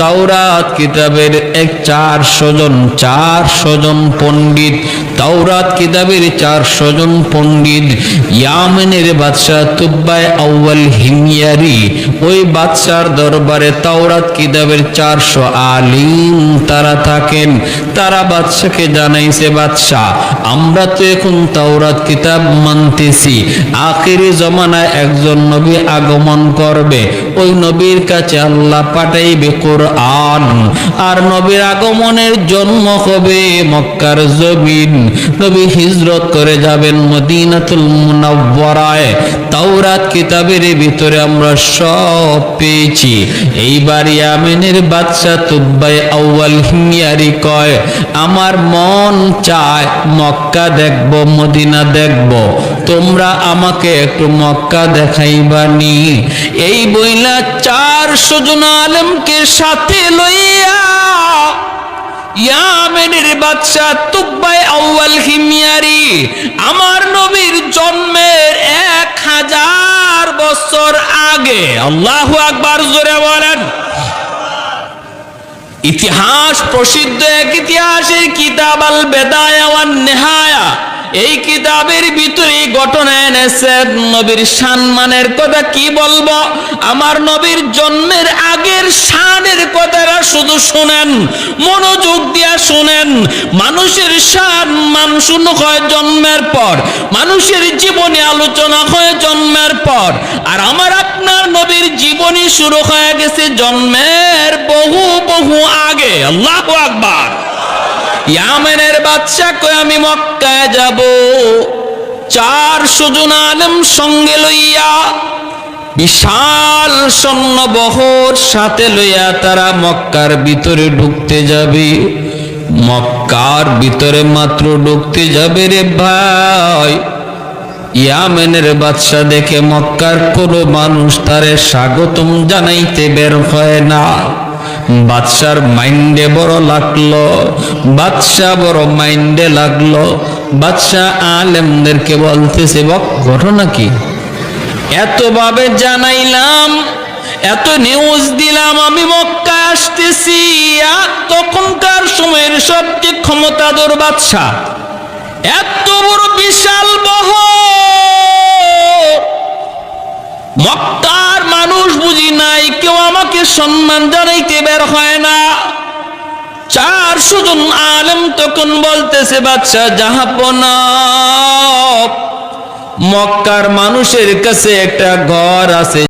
তাওরাত কিতাবের 400 জন পণ্ডিত, তাওরাত কিতাবের 400 জন পণ্ডিত ইয়ামেনের বাদশা তুব্বায় আউয়াল হিময়ারি, ওই বাদশার দরবারে তাওরাত কিতাবের 400 আলিম তারা থাকেন। তারা বাদশাকে জানাইছে, বাদশা আমরা তো এখন তাওরাত কিতাব মানতেছি, আখিরি জমানায় একজন নবী আগমন করবে, ওই নবীর কাছে আল্লাহ পাঠাইবে কোরআন, আর নবীর আগমনের জন্ম হবে মক্কার জমিন, নবী হিজরত করে যাবেন মদিনাতুল মুনাওয়ারায়। তাওরাত কিতাবের ভিতরে আমরা সব পেয়েছি। এইবার ইয়ামেনের বাদশা তুব্বাই আউয়াল হিময়ারি কয়, আমার মন চায় মক্কা দেখব, মদিনা দেখব, তোমরা আমাকে একটু মক্কা দেখাইবানি। এই বইলা 400 জন আলেমকে সাথে লইয়া ইয়ামেনের বাদশা তুব্বাই আউয়াল হিময়ারি আমার নবীর জন্মের 1000 বছর আগে, আল্লাহু আকবার জোরে বলেন, ইতিহাস প্রসিদ্ধ এক ইতিহাসের কিতাব আল বেদায়া ওয়ান নেহায়া, এই কিতাবের ভিতরে ঘটনা এনেছেন। নবীর সম্মানের কথা কি বলবো, আমার নবীর জন্মের আগের শানের কথাটা শুধু শুনেন, মনোযোগ দিয়া শুনেন। মানুষের শান মানুষ হয় জন্মের পর, মানুষের জীবনী আলোচনা হয় জন্মের পর, আর আমার আপনার নবীর জীবনী শুরু হয়ে গেছে জন্মের বহু বহু আগে। আল্লাহু আকবার। ইয়ামেনের বাদশা কয় আমি মক্কায় যাব, 400 জন আলেম সঙ্গে লইয়া, বিশাল সৈন্যবহর সাথে লইয়া তারা মক্কার ভিতরে ঢুকতে যাবে। মক্কার ভিতরে মাত্র ঢুকতে যাবে রে ভাই, ইয়ামেনের বাদশা দেখে মক্কার কোনো মানুষ তারে স্বাগতম জানাইতে বের হয় না। বাদশার মাইন্ডে বড় লাগলো, বাদশা বড় মাইন্ডে লাগলো। বাদশা আলেমদেরকে বলতেছে, ঘটনা কি, এতভাবে জানাইলাম, এত নিউজ দিলাম আমি মক্কা আসতেছি, তখনকার সময়ের সবচেয়ে ক্ষমতাধর বাদশা, এত বড় বিশাল বহর, মক্কার মানুষ বুঝি নাই, কেউ আমাকে সম্মান জানাইতে বের হয় না। 400 জন আলেম তখন বলতেছে, বাদশা জাহাপনা, মক্কার মানুষের কাছে একটা ঘর আছে,